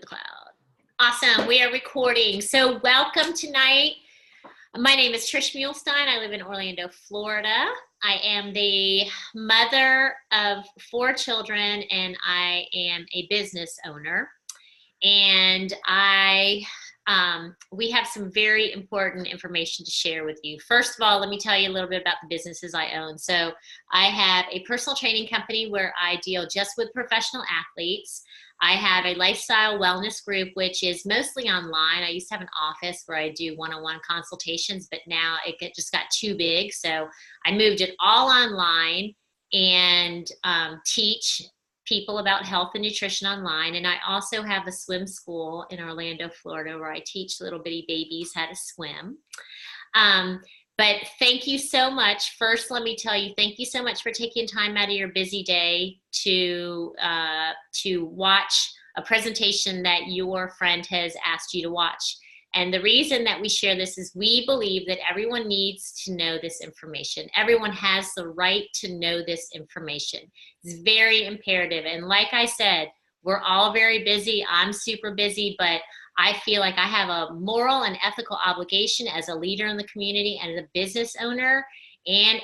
Cloud. Awesome. We are recording. So welcome tonight. My name is Trish Muhlstein. I live in Orlando, Florida. I am the mother of 4 children, and I am a business owner. And we have some very important information to share with you. First of all, let me tell you a little bit about the businesses I own. So I have a personal training company where I deal just with professional athletes. I have a lifestyle wellness group, which is mostly online. I used to have an office where I do one-on-one consultations, but now it just got too big. So I moved it all online and teach people about health and nutrition online. And I also have a swim school in Orlando, Florida, where I teach little bitty babies how to swim. But thank you so much. First, let me tell you, thank you so much for taking time out of your busy day to watch a presentation that your friend has asked you to watch. And the reason that we share this is we believe that everyone needs to know this information. Everyone has the right to know this information. It's very imperative. And like I said, we're all very busy. I'm super busy, but I feel like I have a moral and ethical obligation as a leader in the community and a business owner and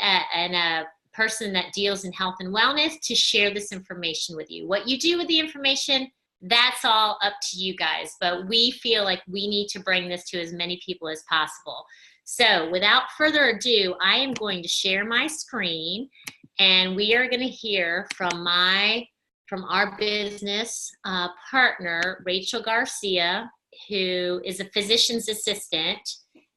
a person that deals in health and wellness to share this information with you. What you do with the information, that's all up to you guys, but we feel like we need to bring this to as many people as possible. So without further ado, I am going to share my screen, and we are going to hear from our business partner, Rachel Garcia, who is a physician's assistant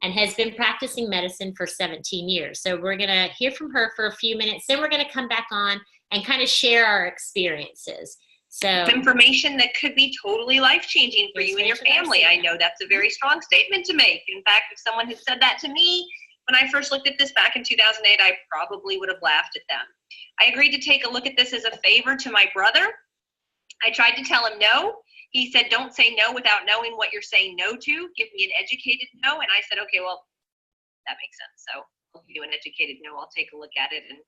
and has been practicing medicine for 17 years. So we're going to hear from her for a few minutes, then we're going to come back on and kind of share our experiences. So information that could be totally life-changing for you and your family. I know that's a very strong statement to make. In fact, if someone had said that to me when I first looked at this back in 2008, I probably would have laughed at them. I agreed to take a look at this as a favor to my brother. I tried to tell him no. He said, don't say no without knowing what you're saying no to. Give me an educated no. And I said, okay, well, that makes sense. So I'll give you an educated no. I'll take a look at it and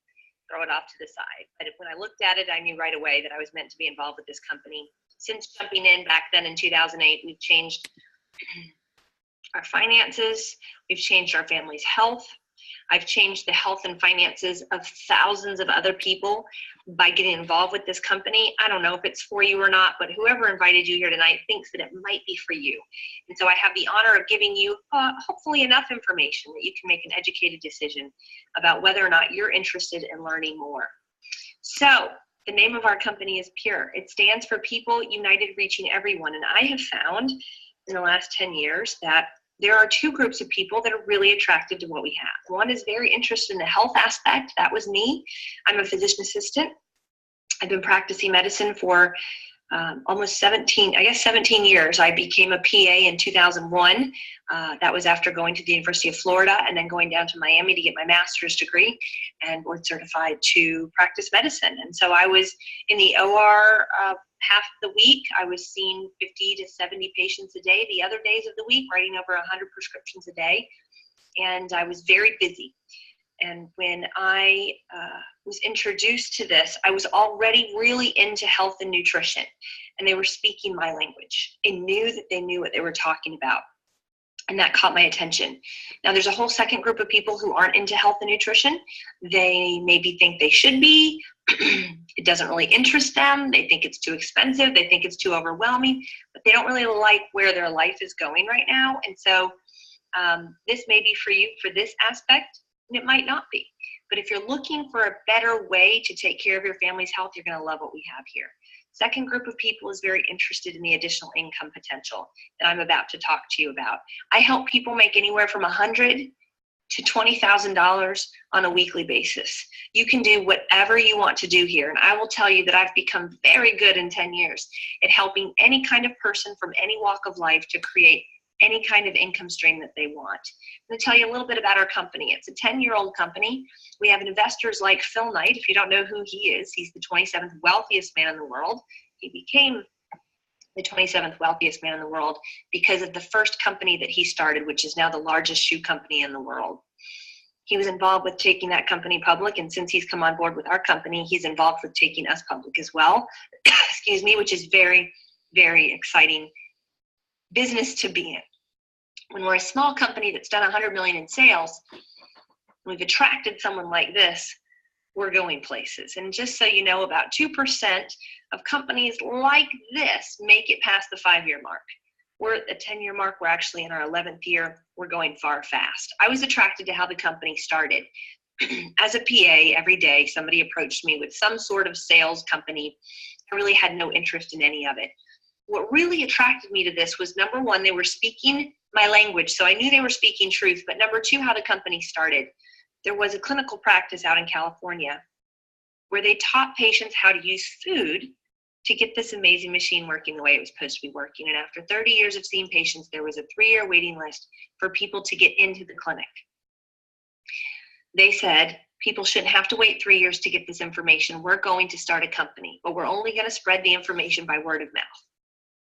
throw it off to the side. But when I looked at it, I knew right away that I was meant to be involved with this company. Since jumping in back then in 2008, we've changed our finances. We've changed our family's health. I've changed the health and finances of thousands of other people by getting involved with this company. I don't know if it's for you or not, but whoever invited you here tonight thinks that it might be for you. And so I have the honor of giving you hopefully enough information that you can make an educated decision about whether or not you're interested in learning more. So the name of our company is PURE. It stands for People United Reaching Everyone. And I have found in the last 10 years that there are 2 groups of people that are really attracted to what we have. One is very interested in the health aspect. That was me. I'm a physician assistant. I've been practicing medicine for almost 17 years. I became a PA in 2001. That was after going to the University of Florida and then going down to Miami to get my master's degree and board certified to practice medicine. And so I was in the OR half the week. I was seeing 50 to 70 patients a day. The other days of the week, writing over 100 prescriptions a day. And I was very busy. And when I was introduced to this, I was already really into health and nutrition, and they were speaking my language. I knew that they knew what they were talking about, and that caught my attention. Now, there's a whole second group of people who aren't into health and nutrition. They maybe think they should be. It doesn't really interest them. They think it's too expensive. They think it's too overwhelming, but they don't really like where their life is going right now. And so this may be for you for this aspect, and it might not be. But if you're looking for a better way to take care of your family's health, you're going to love what we have here. Second group of people is very interested in the additional income potential that I'm about to talk to you about. I help people make anywhere from $100,000 to $20,000 on a weekly basis. You can do whatever you want to do here. And I will tell you that I've become very good in 10 years at helping any kind of person from any walk of life to create any kind of income stream that they want. I'm going to tell you a little bit about our company. It's a 10-year-old company. We have investors like Phil Knight. If you don't know who he is, he's the 27th wealthiest man in the world. He became the 27th wealthiest man in the world because of the first company that he started, which is now the largest shoe company in the world. He was involved with taking that company public, and since he's come on board with our company, he's involved with taking us public as well, excuse me, which is very, very exciting business to be in. When we're a small company that's done 100 million in sales, we've attracted someone like this, we're going places. And just so you know, about 2% of companies like this make it past the 5-year mark. We're at the 10-year mark. We're actually in our 11th year. We're going far fast. I was attracted to how the company started. As a PA, every day somebody approached me with some sort of sales company. I really had no interest in any of it. What really attracted me to this was, number one, they were speaking my language, so I knew they were speaking truth. But number two, how the company started. There was a clinical practice out in California where they taught patients how to use food to get this amazing machine working the way it was supposed to be working. And after 30 years of seeing patients, there was a 3-year waiting list for people to get into the clinic. They said, people shouldn't have to wait 3 years to get this information. We're going to start a company, but we're only going to spread the information by word of mouth.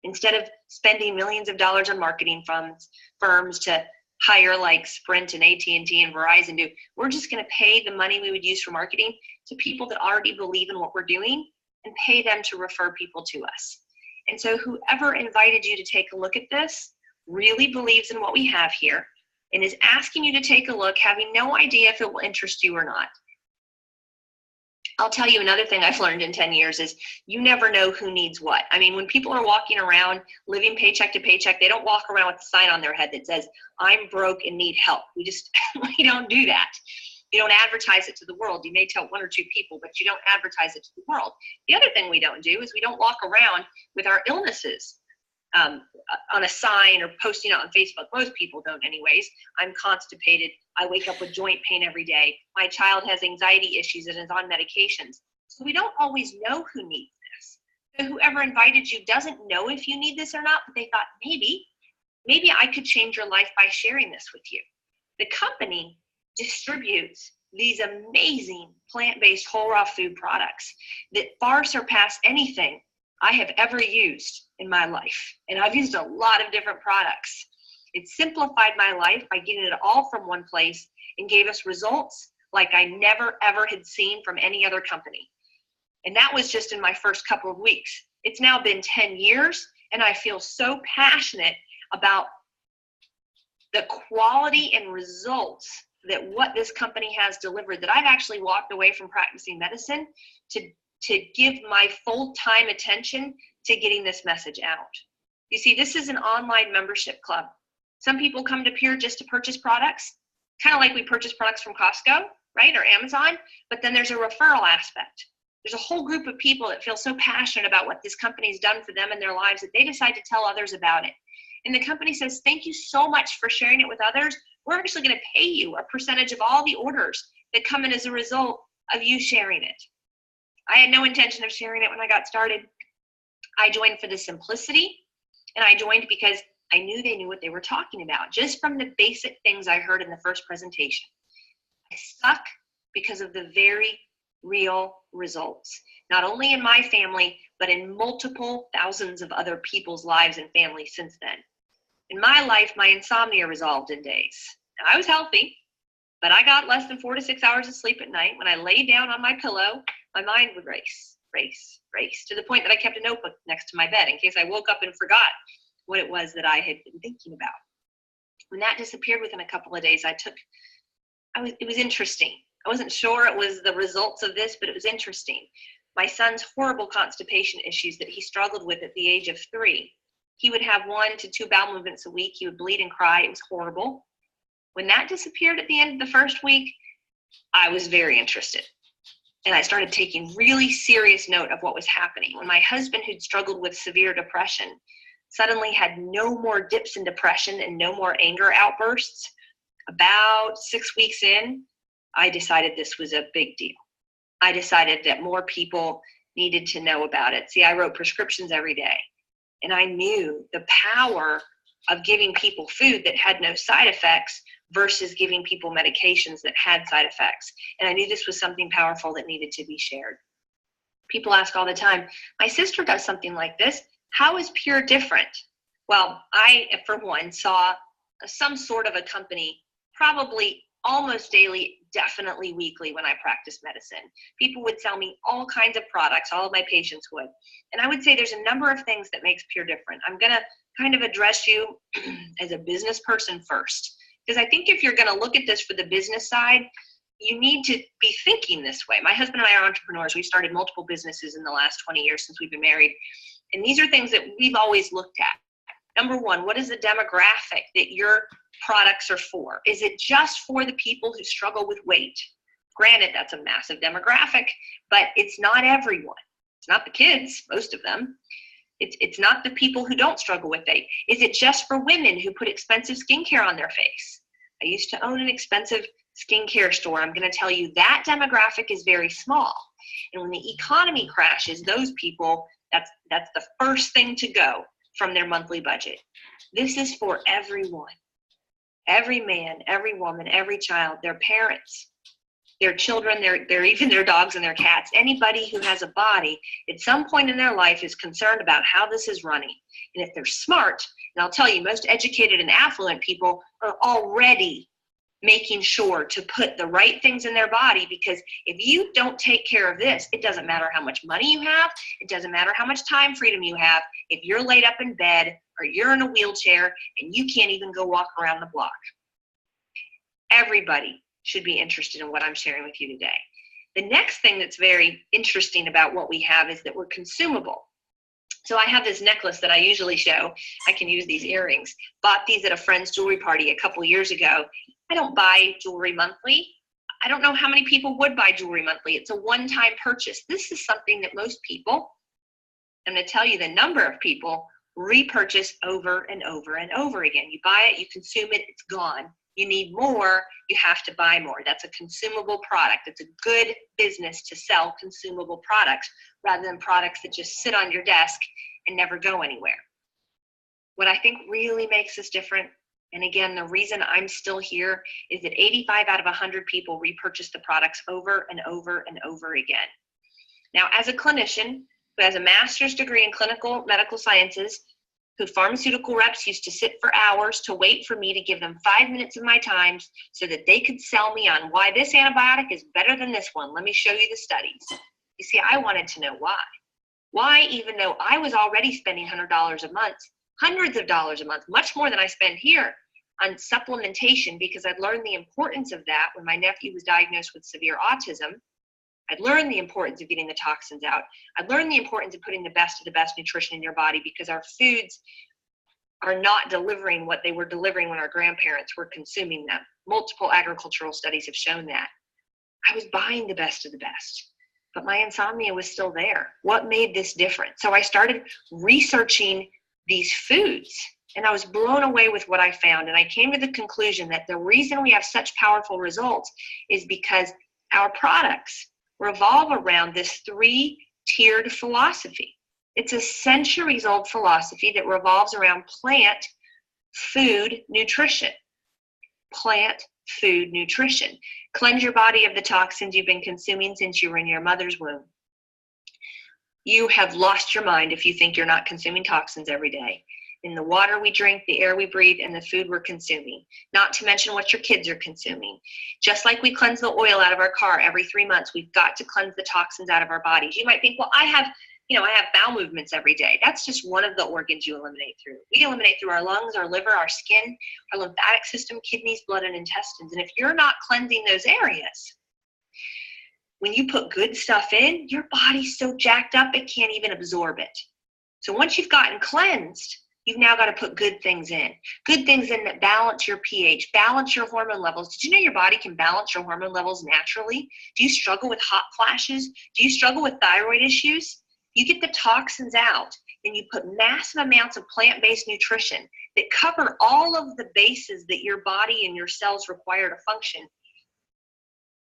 Instead of spending millions of dollars on marketing firms to hire like Sprint and AT&T and Verizon do, we're just going to pay the money we would use for marketing to people that already believe in what we're doing and pay them to refer people to us. And so whoever invited you to take a look at this really believes in what we have here and is asking you to take a look, having no idea if it will interest you or not. I'll tell you another thing I've learned in 10 years is you never know who needs what. I mean, when people are walking around living paycheck to paycheck, they don't walk around with a sign on their head that says, I'm broke and need help. We don't do that. You don't advertise it to the world. You may tell 1 or 2 people, but you don't advertise it to the world. The other thing we don't do is we don't walk around with our illnesses on a sign or posting it on Facebook. Most people don't anyways. I'm constipated. I wake up with joint pain every day. My child has anxiety issues and is on medications. So we don't always know who needs this. So whoever invited you doesn't know if you need this or not, but they thought maybe I could change your life by sharing this with you. The company distributes these amazing plant-based whole raw food products that far surpass anything I have ever used in my life. And I've used a lot of different products. It simplified my life by getting it all from one place and gave us results like I never ever had seen from any other company. And that was just in my first couple of weeks. It's now been 10 years and I feel so passionate about the quality and results that what this company has delivered that I've actually walked away from practicing medicine to give my full-time attention to getting this message out. You see, this is an online membership club. Some people come to Pure just to purchase products, kind of like we purchase products from Costco, right, or Amazon, but then there's a referral aspect. There's a whole group of people that feel so passionate about what this company's done for them in their lives that they decide to tell others about it. And the company says, thank you so much for sharing it with others. We're actually going to pay you a percentage of all the orders that come in as a result of you sharing it. I had no intention of sharing it when I got started. I joined for the simplicity, and I joined because I knew they knew what they were talking about, just from the basic things I heard in the first presentation. I stuck because of the very real results, not only in my family, but in multiple thousands of other people's lives and families since then. In my life, my insomnia resolved in days. Now, I was healthy, but I got less than 4 to 6 hours of sleep at night. When I laid down on my pillow, my mind would race, to the point that I kept a notebook next to my bed in case I woke up and forgot what it was that I had been thinking about. When that disappeared within a couple of days, it was interesting. I wasn't sure it was the results of this, but it was interesting. My son's horrible constipation issues that he struggled with at the age of 3. He would have 1 to 2 bowel movements a week. He would bleed and cry. It was horrible. When that disappeared at the end of the first week, I was very interested. And I started taking really serious note of what was happening. When my husband, who'd struggled with severe depression, suddenly had no more dips in depression and no more anger outbursts, about 6 weeks in, I decided this was a big deal. I decided that more people needed to know about it. See, I wrote prescriptions every day, and I knew the power of giving people food that had no side effects versus giving people medications that had side effects. And I knew this was something powerful that needed to be shared. People ask all the time, my sister does something like this. How is Pure different? Well, I, for one, saw some sort of a company probably almost daily, definitely weekly when I practiced medicine. People would sell me all kinds of products, all of my patients would. And I would say there's a number of things that makes Pure different. I'm going to kind of address you as a business person first. Because I think if you're going to look at this for the business side, you need to be thinking this way. My husband and I are entrepreneurs. We've started multiple businesses in the last 20 years since we've been married. And these are things that we've always looked at. Number one, what is the demographic that your products are for? Is it just for the people who struggle with weight? Granted, that's a massive demographic, but it's not everyone. It's not the kids, most of them. It's not the people who don't struggle with weight. Is it just for women who put expensive skincare on their face? I used to own an expensive skincare store. I'm going to tell you that demographic is very small. And when the economy crashes, those people, that's the first thing to go from their monthly budget. This is for everyone. Every man, every woman, every child, their parents, their children, their even their dogs and their cats. Anybody who has a body at some point in their life is concerned about how this is running. And if they're smart, and I'll tell you, most educated and affluent people are already making sure to put the right things in their body, because if you don't take care of this, it doesn't matter how much money you have. It doesn't matter how much time freedom you have. If you're laid up in bed or you're in a wheelchair and you can't even go walk around the block. Everybody should be interested in what I'm sharing with you today. The next thing that's very interesting about what we have is that we're consumable. So I have this necklace that I usually show. I can use these earrings. Bought these at a friend's jewelry party a couple years ago. I don't buy jewelry monthly. I don't know how many people would buy jewelry monthly. It's a one-time purchase. This is something that most people, I'm going to tell you the number of people, repurchase over and over and over again. You buy it, you consume it, it's gone. You need more, you have to buy more. That's a consumable product. It's a good business to sell consumable products rather than products that just sit on your desk and never go anywhere. What I think really makes us different, and again, the reason I'm still here, is that 85 out of 100 people repurchase the products over and over and over again. Now, as a clinician who has a master's degree in clinical medical sciences, who pharmaceutical reps used to sit for hours to wait for me to give them 5 minutes of my time so that they could sell me on why this antibiotic is better than this one. Let me show you the studies. You see, I wanted to know why. Why, even though I was already spending $100 a month, hundreds of dollars a month, much more than I spend here on supplementation, because I'd learned the importance of that when my nephew was diagnosed with severe autism. I'd learned the importance of getting the toxins out. I'd learned the importance of putting the best of the best nutrition in your body, because our foods are not delivering what they were delivering when our grandparents were consuming them. Multiple agricultural studies have shown that. I was buying the best of the best, but my insomnia was still there. What made this different? So I started researching these foods, and I was blown away with what I found. And I came to the conclusion that the reason we have such powerful results is because our products revolve around this 3-tiered philosophy. It's a centuries-old philosophy that revolves around plant, food, nutrition. Plant, food, nutrition. Cleanse your body of the toxins you've been consuming since you were in your mother's womb. You have lost your mind if you think you're not consuming toxins every day. In the water we drink, the air we breathe, and the food we're consuming. Not to mention what your kids are consuming. Just like we cleanse the oil out of our car every 3 months, we've got to cleanse the toxins out of our bodies. You might think, well, I have bowel movements every day. That's just one of the organs you eliminate through. We eliminate through our lungs, our liver, our skin, our lymphatic system, kidneys, blood, and intestines. And if you're not cleansing those areas, when you put good stuff in, your body's so jacked up it can't even absorb it. So once you've gotten cleansed, you've now got to put good things in. Good things in that balance your pH, balance your hormone levels. Did you know your body can balance your hormone levels naturally? Do you struggle with hot flashes? Do you struggle with thyroid issues? You get the toxins out, and you put massive amounts of plant-based nutrition that cover all of the bases that your body and your cells require to function.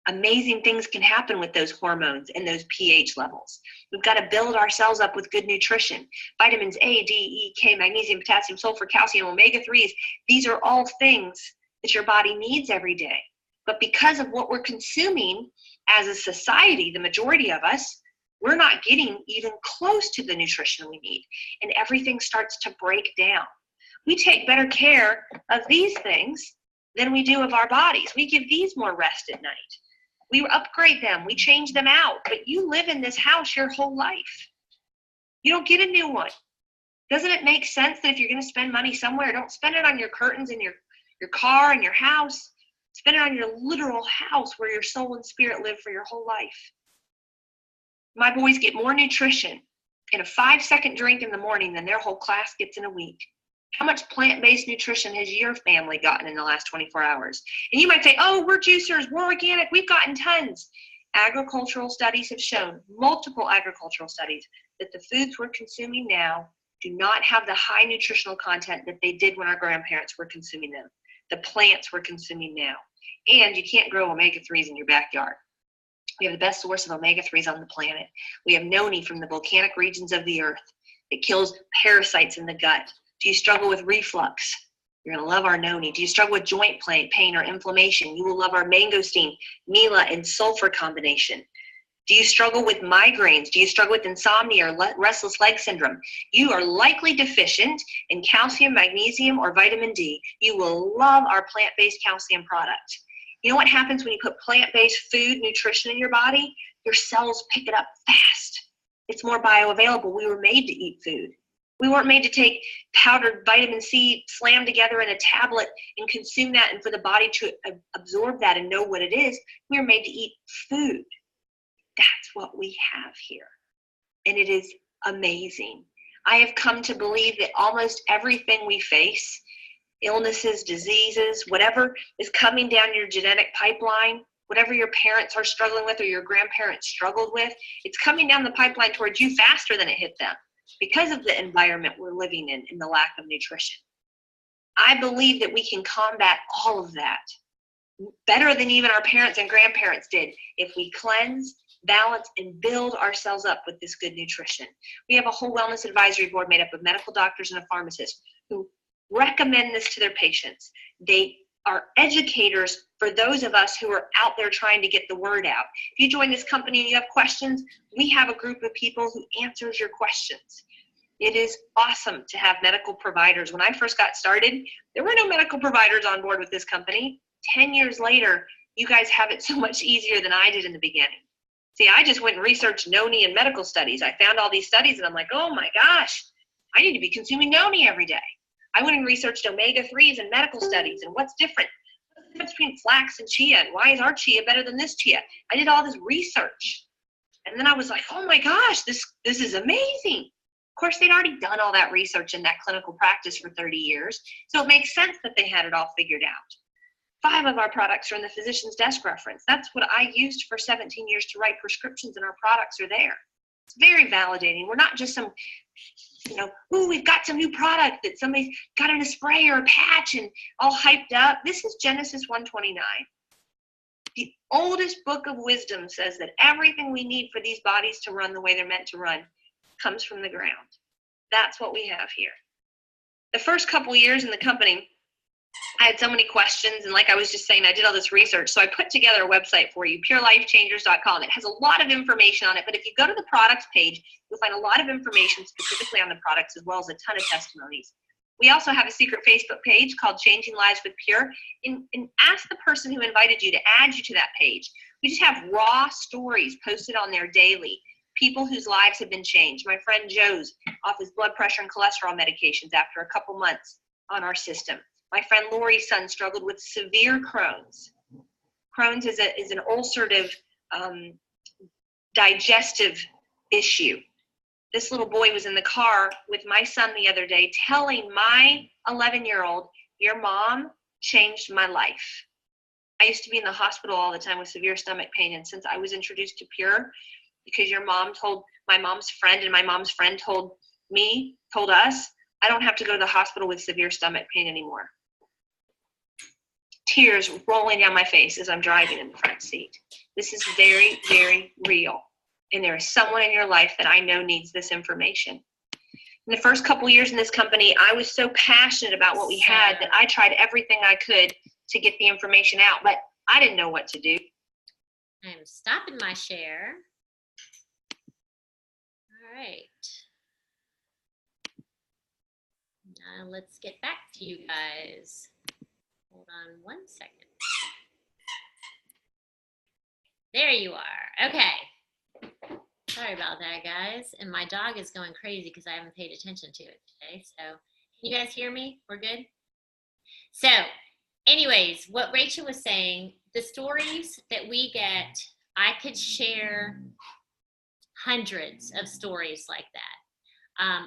Amazing things can happen with those hormones and those pH levels. We've got to build ourselves up with good nutrition. Vitamins A, D, E, K, magnesium, potassium, sulfur, calcium, omega-3s. These are all things that your body needs every day. But because of what we're consuming as a society, the majority of us, we're not getting even close to the nutrition we need. And everything starts to break down. We take better care of these things than we do of our bodies. We give these more rest at night. We upgrade them. We change them out. But you live in this house your whole life. You don't get a new one. Doesn't it make sense that if you're going to spend money somewhere, don't spend it on your curtains and your car and your house. Spend it on your literal house where your soul and spirit live for your whole life. My boys get more nutrition in a 5-second drink in the morning than their whole class gets in a week. How much plant-based nutrition has your family gotten in the last 24 hours? And you might say, oh, we're juicers, we're organic, we've gotten tons. Agricultural studies have shown, multiple agricultural studies, that the foods we're consuming now do not have the high nutritional content that they did when our grandparents were consuming them. The plants we're consuming now. And you can't grow omega-3s in your backyard. We have the best source of omega-3s on the planet. We have noni from the volcanic regions of the earth. It kills parasites in the gut. Do you struggle with reflux? You're going to love our noni. Do you struggle with joint pain or inflammation? You will love our mangosteen, Mila, and sulfur combination. Do you struggle with migraines? Do you struggle with insomnia or restless leg syndrome? You are likely deficient in calcium, magnesium, or vitamin D. You will love our plant-based calcium product. You know what happens when you put plant-based food, nutrition in your body? Your cells pick it up fast. It's more bioavailable. We were made to eat food. We weren't made to take powdered vitamin C, slam together in a tablet and consume that and for the body to absorb that and know what it is. We were made to eat food. That's what we have here. And it is amazing. I have come to believe that almost everything we face, illnesses, diseases, whatever is coming down your genetic pipeline, whatever your parents are struggling with or your grandparents struggled with, it's coming down the pipeline towards you faster than it hit them because of the environment we're living in and the lack of nutrition. I believe that we can combat all of that better than even our parents and grandparents did if we cleanse, balance, and build ourselves up with this good nutrition. We have a whole wellness advisory board made up of medical doctors and a pharmacist who recommend this to their patients. They are educators for those of us who are out there trying to get the word out. If you join this company and you have questions, we have a group of people who answers your questions. It is awesome to have medical providers. When I first got started, there were no medical providers on board with this company. 10 years later, you guys have it so much easier than I did in the beginning. See, I just went and researched noni and medical studies. I found all these studies and I'm like, oh my gosh, I need to be consuming noni every day. I went and researched omega-3s and medical studies and what's different. What's the difference between flax and chia and why is our chia better than this chia? I did all this research. And then I was like, oh my gosh, this is amazing. Of course, they'd already done all that research in that clinical practice for 30 years. So it makes sense that they had it all figured out. 5 of our products are in the physician's desk reference. That's what I used for 17 years to write prescriptions, and our products are there. It's very validating. We're not just some, ooh, we've got some new product that somebody's got in a spray or a patch and all hyped up. This is Genesis 1:29. The oldest book of wisdom says that everything we need for these bodies to run the way they're meant to run comes from the ground. That's what we have here. The first couple years in the company, I had so many questions, and like I was just saying, I did all this research, so I put together a website for you, purelifechangers.com. It has a lot of information on it, but if you go to the products page, you'll find a lot of information specifically on the products as well as a ton of testimonies. We also have a secret Facebook page called Changing Lives with Pure, and ask the person who invited you to add you to that page. We just have raw stories posted on there daily, people whose lives have been changed. My friend Joe's off his blood pressure and cholesterol medications after a couple months on our system. My friend Lori's son struggled with severe Crohn's. Crohn's is an ulcerative digestive issue. This little boy was in the car with my son the other day telling my 11-year-old, your mom changed my life. I used to be in the hospital all the time with severe stomach pain, and since I was introduced to Pure, because your mom told my mom's friend and my mom's friend told us, I don't have to go to the hospital with severe stomach pain anymore. Tears rolling down my face as I'm driving in the front seat. This is very, very real. And there is someone in your life that I know needs this information. In the first couple years in this company, I was so passionate about what we had that I tried everything I could to get the information out, but I didn't know what to do. I'm stopping my share. All right. Now let's get back to you guys. Hold on one second. There you are. Okay. Sorry about that, guys. And my dog is going crazy because I haven't paid attention to it today. So, can you guys hear me? We're good? So, anyways, what Rachel was saying, the stories that we get, I could share hundreds of stories like that.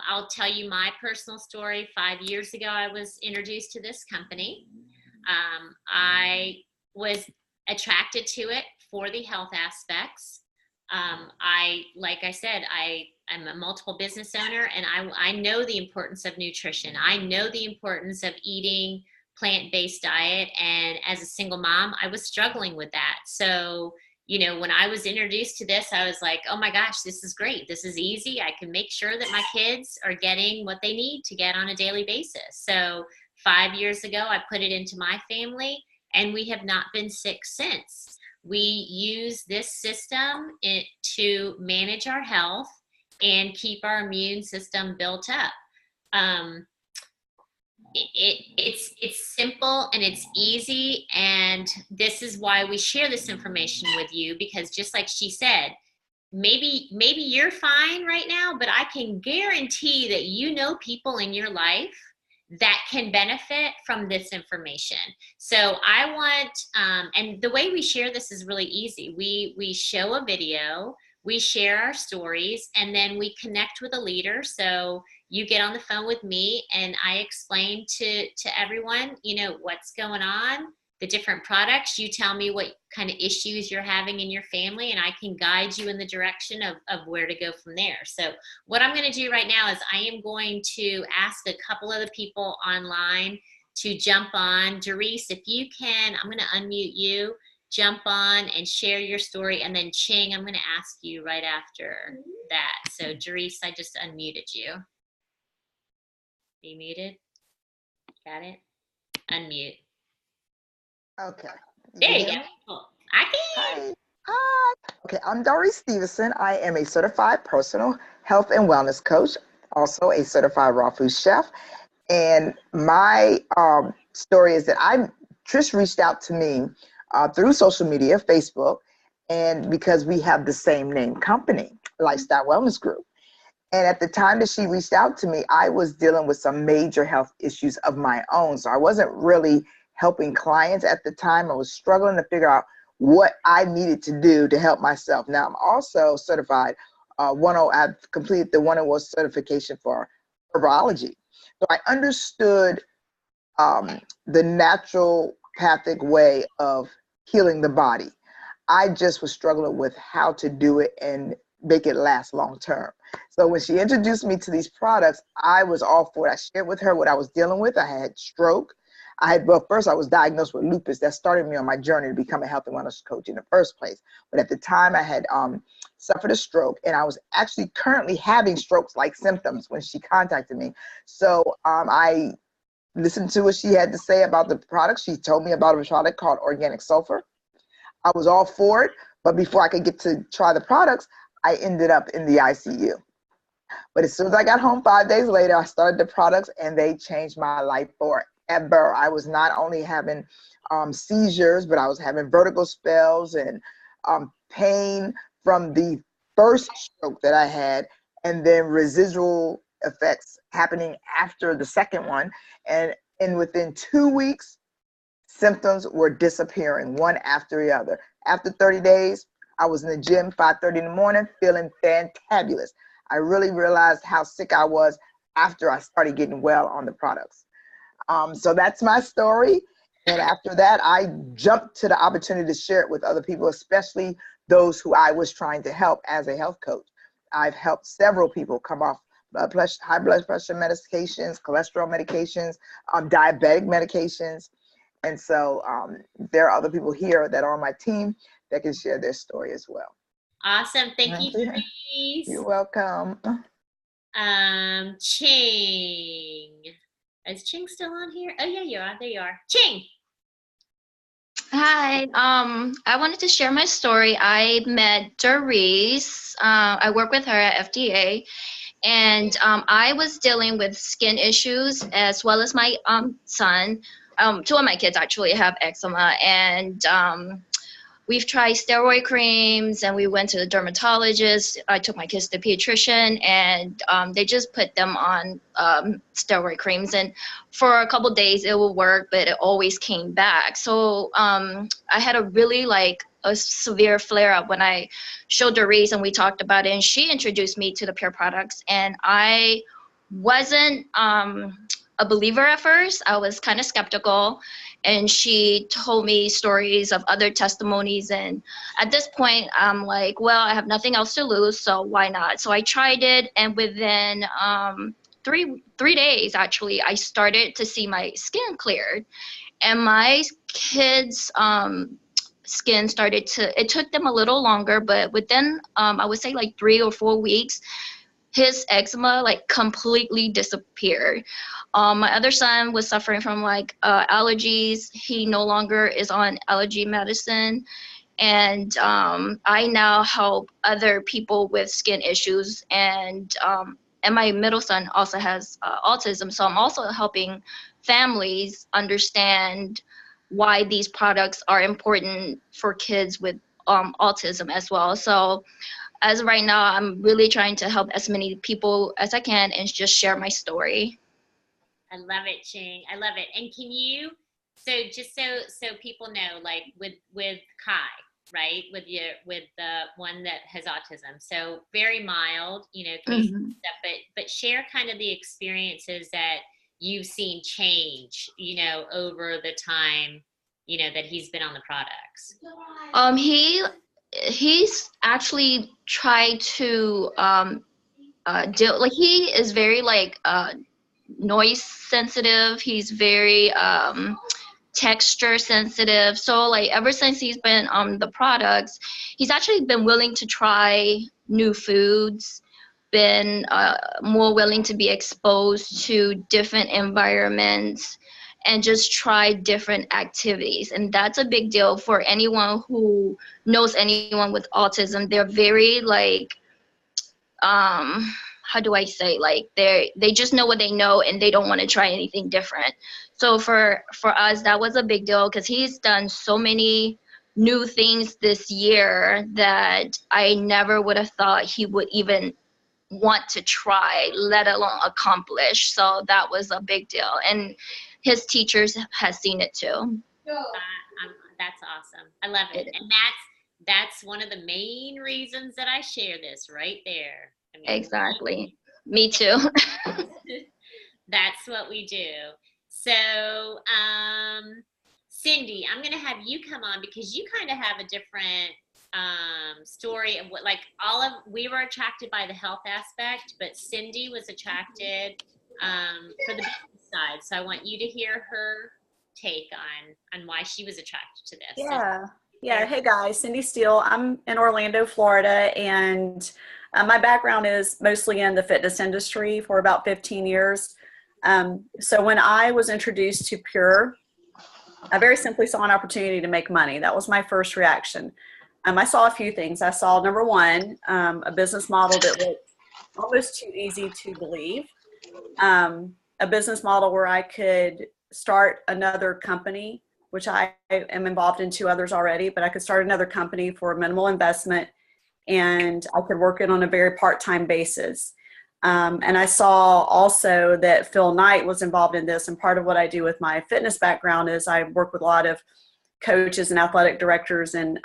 I'll tell you my personal story. 5 years ago, I was introduced to this company. I was attracted to it for the health aspects. Like I said, I'm a multiple business owner, and I know the importance of nutrition. I know the importance of eating plant-based diet. And as a single mom, I was struggling with that. So, when I was introduced to this, I was like, oh my gosh, this is great. This is easy. I can make sure that my kids are getting what they need to get on a daily basis. So 5 years ago, I put it into my family, and we have not been sick since. We use this system to manage our health and keep our immune system built up. It's simple and it's easy, and this is why we share this information with you, because just like she said, maybe you're fine right now, but I can guarantee that people in your life that can benefit from this information. So I want, and the way we share this is really easy. We show a video, we share our stories, and then we connect with a leader. So you get on the phone with me, and I explain to everyone, what's going on, the different products. You tell me what kind of issues you're having in your family, and I can guide you in the direction of where to go from there. So what I'm going to do right now is I am going to ask a couple of the people online to jump on. Darice, if you can, I'm going to unmute you, jump on and share your story. And then Ching, I'm going to ask you right after that. So Darice, I just unmuted you. Be muted. Got it? Unmute. Okay. There you go. Cool. I can. Hi. Okay, I'm Darice Stevenson. I am a certified personal health and wellness coach, also a certified raw food chef. And my story is that Trish reached out to me through social media, Facebook, and because we have the same name company, Lifestyle Wellness Group. And at the time that she reached out to me, I was dealing with some major health issues of my own. So I wasn't really helping clients at the time. I was struggling to figure out what I needed to do to help myself. Now, I'm also certified. I've completed the 101 certification for herbology. So I understood the naturopathic way of healing the body. I just was struggling with how to do it and make it last long term. So when she introduced me to these products, I was all for it. I shared with her what I was dealing with. I had stroke. First I was diagnosed with lupus. That started me on my journey to become a health and wellness coach in the first place. But at the time I had suffered a stroke, and I was actually currently having strokes-like symptoms when she contacted me. So I listened to what she had to say about the product. She told me about a product called organic sulfur. I was all for it, but before I could get to try the products, I ended up in the ICU. But as soon as I got home 5 days later, I started the products, and they changed my life forever. I was not only having seizures, but I was having vertigo spells and pain from the first stroke that I had, and then residual effects happening after the second one. And within 2 weeks, symptoms were disappearing one after the other. After 30 days, I was in the gym 5:30 in the morning, feeling fantabulous. I really realized how sick I was after I started getting well on the products. So that's my story. And after that, I jumped to the opportunity to share it with other people, especially those who I was trying to help as a health coach. I've helped several people come off high blood pressure medications, cholesterol medications, diabetic medications. And so there are other people here that are on my team that can share their story as well. Awesome. Thank you, Darice. You're welcome. Ching. Is Ching still on here? Oh, yeah, you are. There you are. Ching. Hi. I wanted to share my story. I met Darice. I work with her at FDA, and I was dealing with skin issues as well as my son. Two of my kids actually have eczema, and we've tried steroid creams, and we went to the dermatologist. I took my kids to the pediatrician, and they just put them on steroid creams. And for a couple days it will work, but it always came back. So I had a really a severe flare up when I showed Darice and we talked about it, and she introduced me to the Pure products. And I wasn't a believer at first. I was kind of skeptical, and she told me stories of other testimonies. And at this point, I'm like, well, I have nothing else to lose, so why not? So I tried it, and within three days, actually, I started to see my skin cleared, and my kids' skin started to. It took them a little longer, but within I would say 3 or 4 weeks, his eczema completely disappeared. My other son was suffering from allergies. He no longer is on allergy medicine. And I now help other people with skin issues. And my middle son also has autism. So I'm also helping families understand why these products are important for kids with autism as well. So as of right now, I'm really trying to help as many people as I can and just share my story. I love it, Ching. I love it. And can you, so just so people know, with Kai, right? With the one that has autism. So very mild, case stuff, but share kind of the experiences that you've seen change, over the time, that he's been on the products. He's actually tried to deal, he is very noise sensitive. He's very texture sensitive. So ever since he's been on the products, he's actually been willing to try new foods, been more willing to be exposed to different environments, and just try different activities. And that's a big deal for anyone who knows anyone with autism. They're very how do I say, they just know what they know, and they don't want to try anything different. So for us, that was a big deal, because he's done so many new things this year that I never would have thought he would even want to try, let alone accomplish. So that was a big deal, and his teachers has seen it too. That's awesome. I love it. And that's one of the main reasons that I share this right there. Exactly. Me too. That's what we do. So, Cindy, I'm going to have you come on, because you kind of have a different story of what, we were attracted by the health aspect, but Cindy was attracted for the business side. So I want you to hear her take on why she was attracted to this. Yeah. Hey guys, Cindy Steele. I'm in Orlando, Florida, and my background is mostly in the fitness industry for about 15 years. So when I was introduced to Pure, I very simply saw an opportunity to make money. That was my first reaction. I saw a few things. I saw, number one, a business model that looked almost too easy to believe. A business model where I could start another company, which I am involved in 2 others already, but I could start another company for minimal investment, and I could work it on a very part-time basis. And I saw also that Phil Knight was involved in this, and part of what I do with my fitness background is I work with a lot of coaches and athletic directors and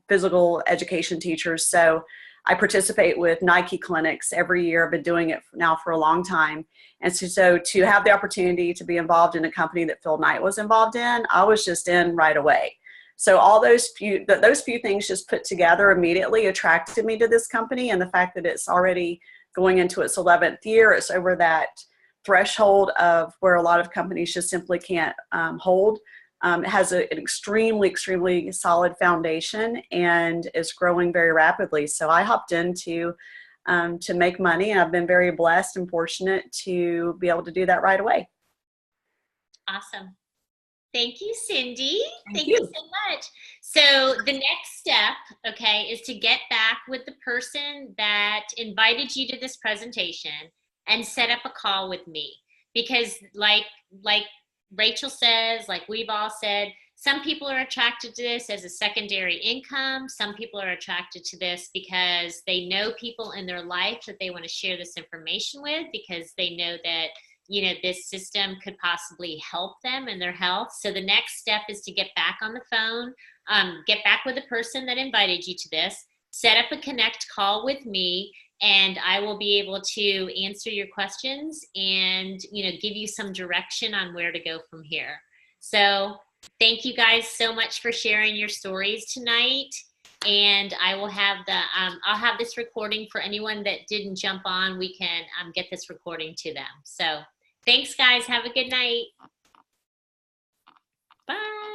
physical education teachers. So I participate with Nike clinics every year. I've been doing it now for a long time. And so to have the opportunity to be involved in a company that Phil Knight was involved in, I was just in right away. So all those few things just put together immediately attracted me to this company, and the fact that it's already going into its 11th year, it's over that threshold of where a lot of companies just simply can't hold. It has an extremely, extremely solid foundation and is growing very rapidly. So I hopped in to make money, and I've been very blessed and fortunate to be able to do that right away. Awesome. Thank you, Cindy. Thank you so much. So the next step, okay, is to get back with the person that invited you to this presentation and set up a call with me. Because like Rachel says, like we've all said, some people are attracted to this as a secondary income. Some people are attracted to this because they know people in their life that they want to share this information with, because they know that, you know, this system could possibly help them in their health. So the next step is to get back on the phone, get back with the person that invited you to this, set up a connect call with me, and I will be able to answer your questions and, you know, give you some direction on where to go from here. So thank you guys so much for sharing your stories tonight. And I will have the, I'll have this recording for anyone that didn't jump on. We can get this recording to them. So thanks, guys. Have a good night. Bye.